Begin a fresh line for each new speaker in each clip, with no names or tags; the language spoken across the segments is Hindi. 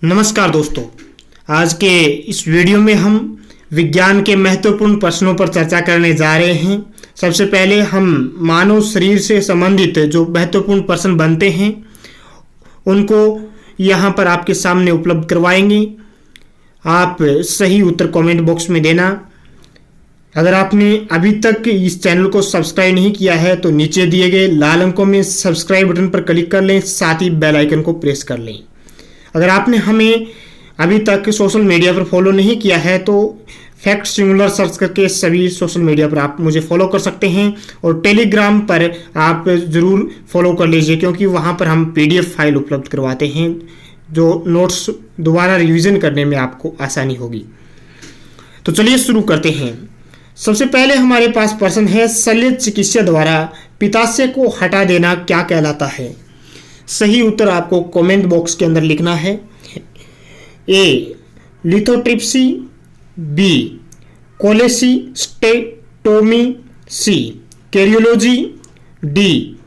नमस्कार दोस्तों, आज के इस वीडियो में हम विज्ञान के महत्वपूर्ण प्रश्नों पर चर्चा करने जा रहे हैं। सबसे पहले हम मानव शरीर से संबंधित जो महत्वपूर्ण प्रश्न बनते हैं उनको यहाँ पर आपके सामने उपलब्ध करवाएंगे। आप सही उत्तर कमेंट बॉक्स में देना। अगर आपने अभी तक इस चैनल को सब्सक्राइब नहीं किया है तो नीचे दिए गए लाल अंकों में सब्सक्राइब बटन पर क्लिक कर लें, साथ ही बेल आइकन को प्रेस कर लें। अगर आपने हमें अभी तक सोशल मीडिया पर फॉलो नहीं किया है तो फैक्ट सिंगुलर सर्च करके सभी सोशल मीडिया पर आप मुझे फॉलो कर सकते हैं और टेलीग्राम पर आप ज़रूर फॉलो कर लीजिए, क्योंकि वहाँ पर हम PDF फाइल उपलब्ध करवाते हैं जो नोट्स दोबारा रिवीजन करने में आपको आसानी होगी। तो चलिए शुरू करते हैं। सबसे पहले हमारे पास प्रश्न है, शल्य चिकित्सा द्वारा पित्ताशय को हटा देना क्या कहलाता है? सही उत्तर आपको कमेंट बॉक्स के अंदर लिखना है। A lithotripsy, B cholecystectomy, C karyology, D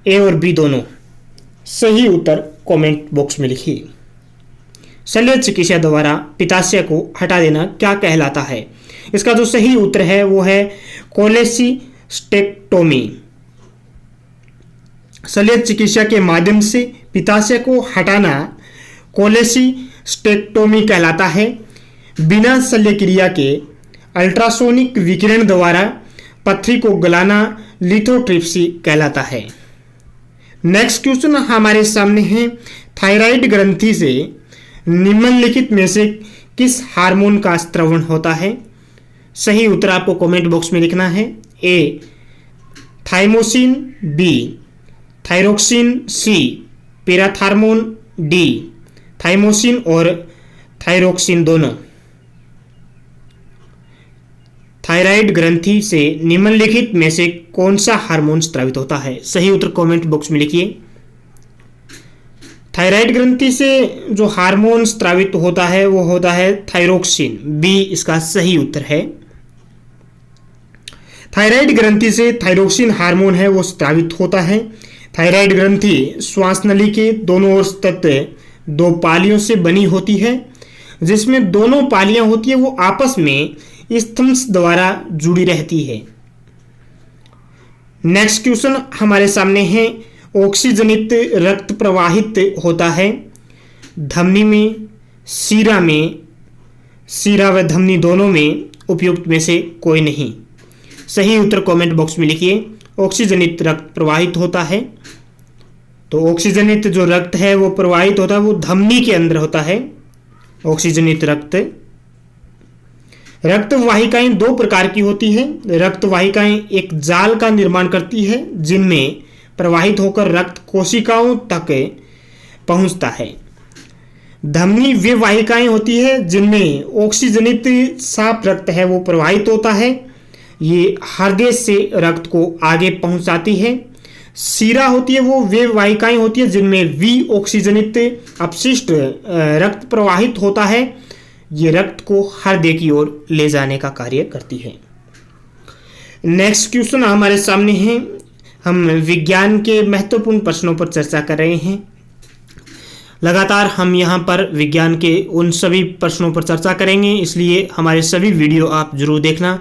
A और बी दोनों। सही उत्तर कमेंट बॉक्स में लिखिए। शल्य चिकित्सा द्वारा पित्ताशय को हटा देना क्या कहलाता है? इसका जो सही उत्तर है वो है कोलेसिस्टेक्टोमी। शल्य चिकित्सा के माध्यम से पित्ताशय को हटाना कोलेसिस्टेक्टोमी कहलाता है। बिना शल्य क्रिया के अल्ट्रासोनिक विकिरण द्वारा पथरी को गलाना लिथोट्रिप्सी कहलाता है। नेक्स्ट क्वेश्चन हमारे सामने है, थायराइड ग्रंथि से निम्नलिखित में से किस हार्मोन का स्त्रवण होता है? सही उत्तर आपको कमेंट बॉक्स में लिखना है। ए थाइमोसिन, बी थायरोक्सिन, सी पैराथार्मोन, डी थाइमोसिन और थायरोक्सिन दोनों। थायराइड ग्रंथि से निम्नलिखित में से कौन सा हार्मोन स्रावित होता है? सही उत्तर कमेंट बॉक्स में लिखिए। थायराइड ग्रंथि से जो हार्मोन स्रावित होता है वो होता है थायरोक्सिन। बी इसका सही उत्तर है। थायराइड ग्रंथि से थायरोक्सिन हार्मोन है वो स्रावित होता है। थायराइड ग्रंथि श्वास नली के दोनों ओर स्थित दो पालियों से बनी होती है, जिसमें दोनों पालियां होती है वो आपस में स्तंभ द्वारा जुड़ी रहती है। नेक्स्ट क्वेश्चन हमारे सामने है, ऑक्सीजनित रक्त प्रवाहित होता है धमनी में, सीरा में, सीरा व धमनी दोनों में उपयुक्त में से कोई नहीं। सही उत्तर कमेंट बॉक्स में लिखिए। ऑक्सीजनित रक्त प्रवाहित होता है, तो ऑक्सीजनित जो रक्त है वो प्रवाहित होता है वो धमनी के अंदर होता है। ऑक्सीजनित रक्त वाहिकाएं दो प्रकार की होती है। रक्त वाहिकाएं एक जाल का निर्माण करती है जिनमें प्रवाहित होकर रक्त कोशिकाओं तक पहुंचता है। धमनी वे वाहिकाएं होती है जिनमें ऑक्सीजनित साफ रक्त है वो प्रवाहित होता है, ये हृदय से रक्त को आगे पहुंचाती है। सीरा होती है वो वे वाहिकाएं होती है जिनमें वी ऑक्सीजनित अपशिष्ट रक्त प्रवाहित होता है, ये रक्त को हृदय की ओर ले जाने का कार्य करती है। नेक्स्ट क्वेश्चन हमारे सामने है, हम विज्ञान के महत्वपूर्ण प्रश्नों पर चर्चा कर रहे हैं। लगातार हम यहाँ पर विज्ञान के उन सभी प्रश्नों पर चर्चा करेंगे, इसलिए हमारे सभी वीडियो आप जरूर देखना।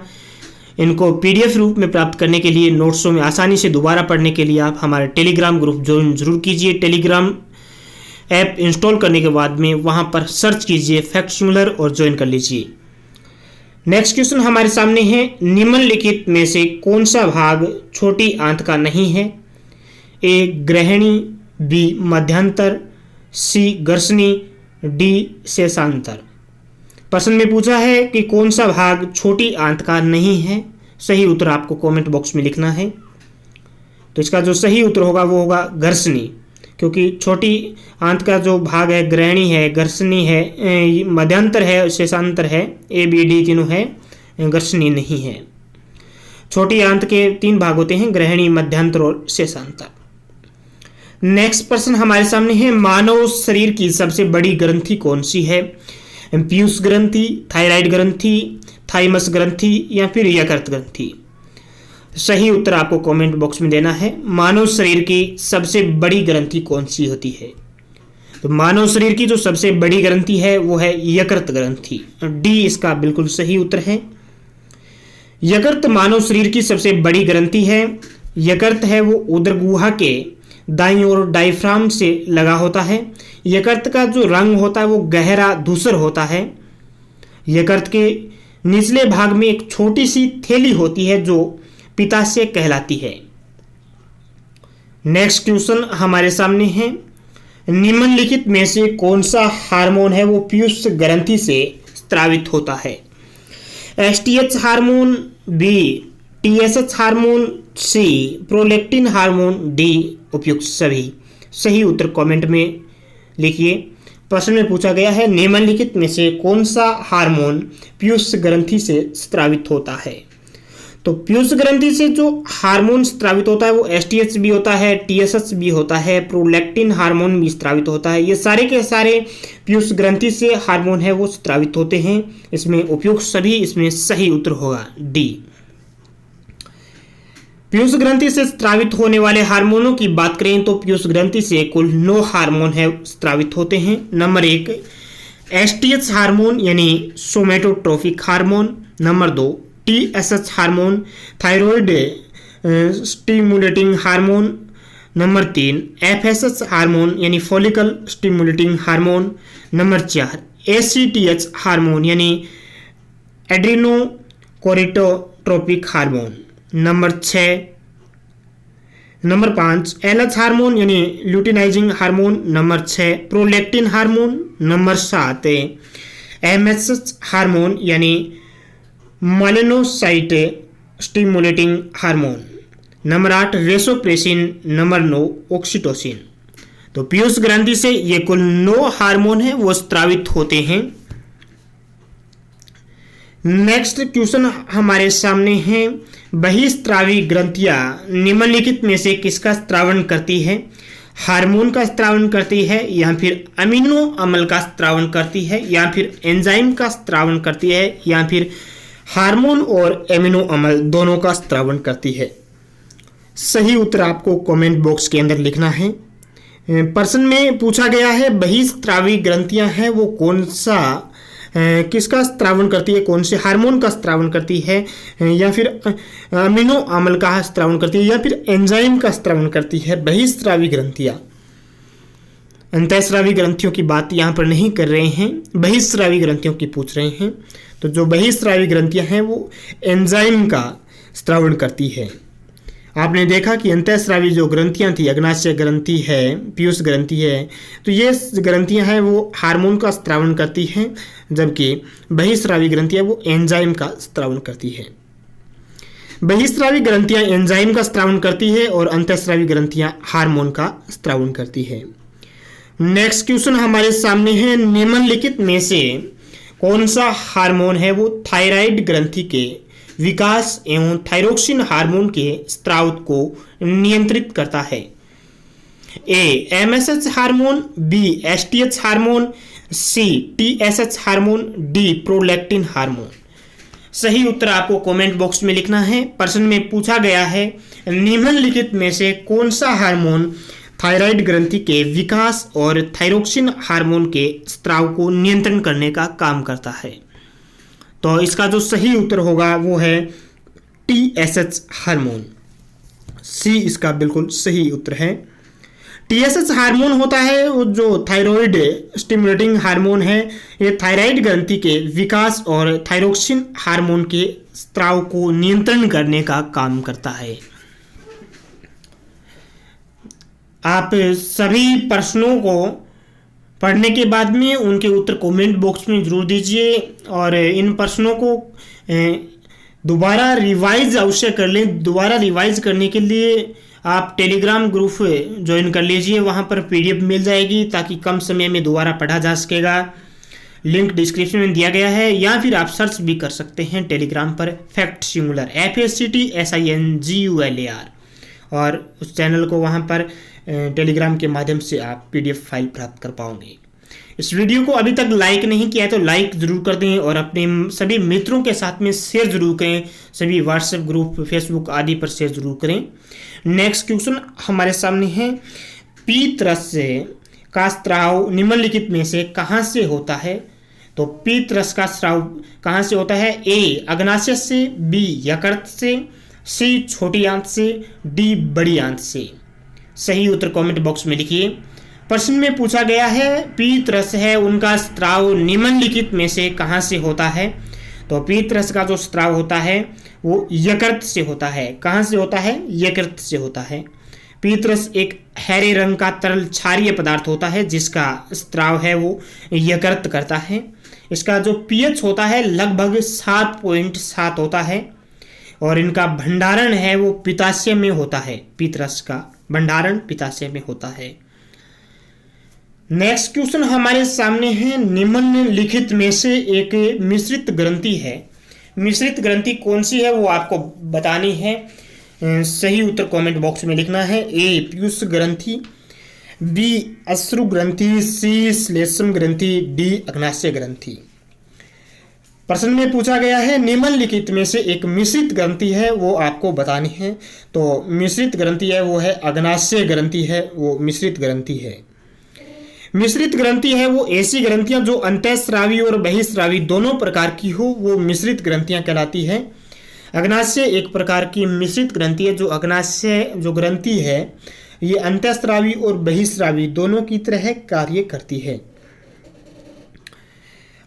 इनको PDF रूप में प्राप्त करने के लिए, नोट्सों में आसानी से दोबारा पढ़ने के लिए आप हमारे टेलीग्राम ग्रुप ज्वाइन जरूर कीजिए। टेलीग्राम ऐप इंस्टॉल करने के बाद में वहां पर सर्च कीजिए फैक्ट सिंगुलर और ज्वाइन कर लीजिए। नेक्स्ट क्वेश्चन हमारे सामने है, निम्नलिखित में से कौन सा भाग छोटी आंत का नहीं है? ए ग्रहणी, बी मध्यांतर, सी घर्षणी, डी शेषांतर। प्रश्न में पूछा है कि कौन सा भाग छोटी आंत का नहीं है। सही उत्तर आपको कमेंट बॉक्स में लिखना है। तो इसका जो सही उत्तर होगा वो होगा घर्षणी, क्योंकि छोटी आंत का जो भाग है ग्रहणी है, घर्षणी है, मध्यांतर है, शेषांतर है, ए बी डी तीनों है, घर्षणी नहीं है। छोटी आंत के 3 भाग होते हैं, ग्रहणी, मध्यांतर और शेषांतर। नेक्स्ट प्रश्न हमारे सामने है, मानव शरीर की सबसे बड़ी ग्रंथि कौन सी है? पीयूष ग्रंथि, थायराइड ग्रंथि, थाइमस ग्रंथि या फिर यकृत ग्रंथि। सही उत्तर आपको कमेंट बॉक्स में देना है। मानव शरीर की सबसे बड़ी ग्रंथि कौन सी होती है? तो मानव शरीर की जो सबसे बड़ी ग्रंथि है वो है यकृत ग्रंथि। डी इसका बिल्कुल सही उत्तर है। यकृत मानव शरीर की सबसे बड़ी ग्रंथि है। यकृत है वो उदर गुहा के दाईं ओर डायफ्राम से लगा होता है। यकृत का जो रंग होता है वो गहरा धूसर होता है। यकृत के निचले भाग में एक छोटी सी थैली होती है जो पित्ताशय कहलाती है। नेक्स्ट क्वेश्चन हमारे सामने है, निम्नलिखित में से कौन सा हार्मोन है वो पीयूष ग्रंथि से स्रावित होता है? STH hormone, B TSH hormone, C prolactin hormone, D उपयुक्त सभी। सही उत्तर कमेंट में लिखिए। प्रश्न में पूछा गया है निम्नलिखित में से कौन सा हार्मोन पीयूष ग्रंथि से स्रावित होता है? तो पीयूष ग्रंथि से जो हार्मोन स्रावित होता है वो एसटीएच भी होता है, टीएसएच भी होता है, प्रोलैक्टिन हार्मोन भी स्रावित होता है। ये सारे के सारे पीयूष ग्रंथि से हार्मोन है वो स्रावित होते हैं। इसमें उपयुक्त सभी, इसमें सही उत्तर होगा डी। पीयूष ग्रंथि से स्रावित होने वाले हार्मोनों की बात करें तो पीयूष ग्रंथि से कुल 9 हार्मोन है स्रावित होते हैं। नंबर 1 एसटीएच हार्मोन यानी somatotrophic hormone. Number 2 TSH hormone, thyroid stimulating hormone. Number 3 FSH hormone यानी follicle stimulating hormone. Number 4 ACTH hormone यानी adrenocorticotropic hormone. Number 5 LH hormone यानी luteinizing hormone. Number 6 prolactin hormone. Number 7 MSH hormone यानी melanocyte stimulating hormone. Number 8 vasopressin. Number 9 oxytocin. तो पीयूष ग्रंथि से ये कुल 9 हार्मोन है वो स्रावित होते हैं। नेक्स्ट क्वेश्चन हमारे सामने है, बहिस्रावी ग्रंथियां निम्नलिखित में से किसका स्रावण करती है? हार्मोन का स्रावण करती है, या फिर अमीनो अम्ल का स्रावण करती है, या फिर एंजाइम का स्रावण करती है, या फिर हार्मोन और एमिनो अम्ल दोनों का स्रावण करती है? सही उत्तर आपको कमेंट बॉक्स के अंदर लिखना है। प्रश्न में पूछा गया है बहिस्रावी ग्रंथियां हैं वो कौन सा किसका स्रावण करती है, कौन से हार्मोन का स्रावण करती है, या फिर अमीनो अम्ल का स्रावण करती है, या फिर एंजाइम का स्रावण करती है बहिस्रावी ग्रंथियां। अंतःस्रावी ग्रंथियों की बात यहाँ पर नहीं कर रहे हैं, बहिस्रावी ग्रंथियों की पूछ रहे हैं। तो जो बहिस्रावी ग्रंथियां हैं वो एंजाइम का स्रावण करती है। आपने देखा कि अंतःस्रावी जो ग्रंथियां थी, अग्नाशय ग्रंथि है, पीयूष ग्रंथि है, तो ये ग्रंथियां हैं वो हार्मोन का स्रावण करती हैं, जबकि बहिस्रावी ग्रंथियां वो एंजाइम का स्रावण करती है। बहिस्रावी ग्रंथियां एंजाइम का स्रावण करती है और अंतःस्रावी ग्रंथियां हार्मोन का स्रावण करती है। नेक्स्ट क्वेश्चन हमारे सामने है, निम्नलिखित में से कौन सा हार्मोन है वो थायराइड ग्रंथि के विकास एवं थायरोक्सिन हार्मोन के स्राव को नियंत्रित करता है? A MSH hormone, B STH hormone, C TSH hormone, D prolactin hormone. सही उत्तर आपको कमेंट बॉक्स में लिखना है। प्रश्न में पूछा गया है निम्नलिखित में से कौन सा हार्मोन थायराइड ग्रंथि के विकास और थायरोक्सिन हार्मोन के स्राव को नियंत्रण करने का काम करता है? तो इसका जो सही उत्तर होगा वो है टीएसएच हार्मोन। सी इसका बिल्कुल सही उत्तर है। टीएसएच हार्मोन होता है वो जो थायराइड स्टिमुलेटिंग हार्मोन है, ये थायराइड ग्रंथि के विकास और थायरोक्सिन हार्मोन के स्राव को नियंत्रण करने का काम करता है। आप सभी प्रश्नों को पढ़ने के बाद में उनके उत्तर कमेंट बॉक्स में जरूर दीजिए और इन प्रश्नों को दोबारा रिवाइज अवश्य कर लें। दोबारा रिवाइज करने के लिए आप टेलीग्राम ग्रुप ज्वाइन कर लीजिए, वहाँ पर पीडीएफ मिल जाएगी ताकि कम समय में दोबारा पढ़ा जा सकेगा। लिंक डिस्क्रिप्शन में दिया गया है, या फिर आप सर्च भी कर सकते हैं टेलीग्राम पर फैक्ट सिंगुलर FACTSINGULAR, और उस चैनल को वहाँ पर टेलीग्राम के माध्यम से आप पीडीएफ फाइल प्राप्त कर पाओगे। इस वीडियो को अभी तक लाइक नहीं किया है तो लाइक जरूर कर दें और अपने सभी मित्रों के साथ में शेयर जरूर करें। सभी व्हाट्सएप ग्रुप, फेसबुक आदि पर शेयर जरूर करें। नेक्स्ट क्वेश्चन हमारे सामने है, पीत रस से का स्राव निम्नलिखित में से कहाँ से होता है? तो पीत रस का स्राव कहाँ से होता है? ए अग्नाशय से, बी यकृत से, सी छोटी आंत से, डी बड़ी आंत से। सही उत्तर कमेंट बॉक्स में लिखिए। प्रश्न में पूछा गया है पीत रस है उनका स्राव निम्नलिखित में से कहाँ से होता है? तो पीत रस का जो स्राव होता है वो यकृत से होता है। कहाँ से होता है? यकृत से होता है। पीत रस एक हरे रंग का तरल क्षारीय पदार्थ होता है जिसका स्राव है वो यकृत करता है। इसका जो पीएच होता है लगभग 7.7 होता है और इनका भंडारण है वो पित्ताशय में होता है। पीत रस का भंडारण पित्ताशय में होता है। नेक्स्ट क्वेश्चन हमारे सामने है, निम्नलिखित में से एक मिश्रित ग्रंथि है। मिश्रित ग्रंथि कौन सी है वो आपको बतानी है। सही उत्तर कमेंट बॉक्स में लिखना है। ए पीयूष ग्रंथि, बी अश्रु ग्रंथि, सी श्लेष्म ग्रंथि, डी अग्नाशय ग्रंथि। प्रश्न में पूछा गया है निम्नलिखित में से एक मिश्रित ग्रंथि है वो आपको बतानी है। तो मिश्रित ग्रंथि है वो है अग्नाशय ग्रंथि है, वो मिश्रित ग्रंथि है। मिश्रित ग्रंथि है वो ऐसी ग्रंथियां जो अंतःस्रावी और बहिस्रावी दोनों प्रकार की हो, वो मिश्रित ग्रंथियां कहलाती है। अग्नाशय एक प्रकार की मिश्रित ग्रंथि है। जो अग्नाशय जो ग्रंथि है ये अंतःस्रावी और बहिस्रावी दोनों की तरह कार्य करती है।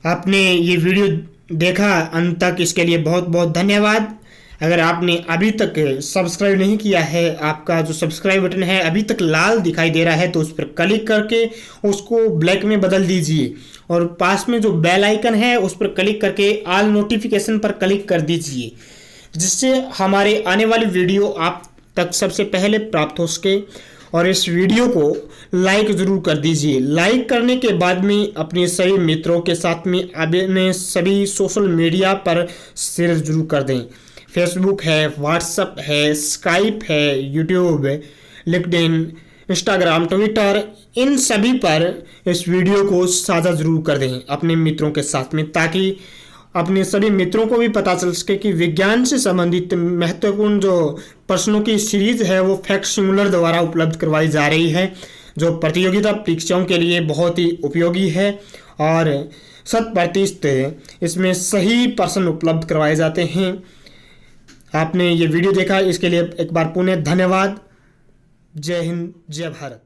आपने ये वीडियो देखा अंत तक, इसके लिए बहुत बहुत धन्यवाद। अगर आपने अभी तक सब्सक्राइब नहीं किया है, आपका जो सब्सक्राइब बटन है अभी तक लाल दिखाई दे रहा है तो उस पर क्लिक करके उसको ब्लैक में बदल दीजिए और पास में जो बेल आइकन है उस पर क्लिक करके ऑल नोटिफिकेशन पर क्लिक कर दीजिए, जिससे हमारे आने वाली वीडियो आप तक सबसे पहले प्राप्त हो सके। और इस वीडियो को लाइक ज़रूर कर दीजिए। लाइक करने के बाद में अपने सभी मित्रों के साथ में अपने सभी सोशल मीडिया पर शेयर जरूर कर दें। फेसबुक है, व्हाट्सएप है, स्काइप है, यूट्यूब, लिंक्डइन, इंस्टाग्राम, ट्विटर, इन सभी पर इस वीडियो को साझा जरूर कर दें अपने मित्रों के साथ में, ताकि अपने सभी मित्रों को भी पता चल सके कि विज्ञान से संबंधित महत्वपूर्ण जो प्रश्नों की सीरीज है वो फैक्ट सिमुलर द्वारा उपलब्ध करवाई जा रही है, जो प्रतियोगिता परीक्षाओं के लिए बहुत ही उपयोगी है और 100% इसमें सही प्रश्न उपलब्ध करवाए जाते हैं। आपने ये वीडियो देखा इसके लिए एक बार पुनः धन्यवाद। जय हिंद, जय भारत।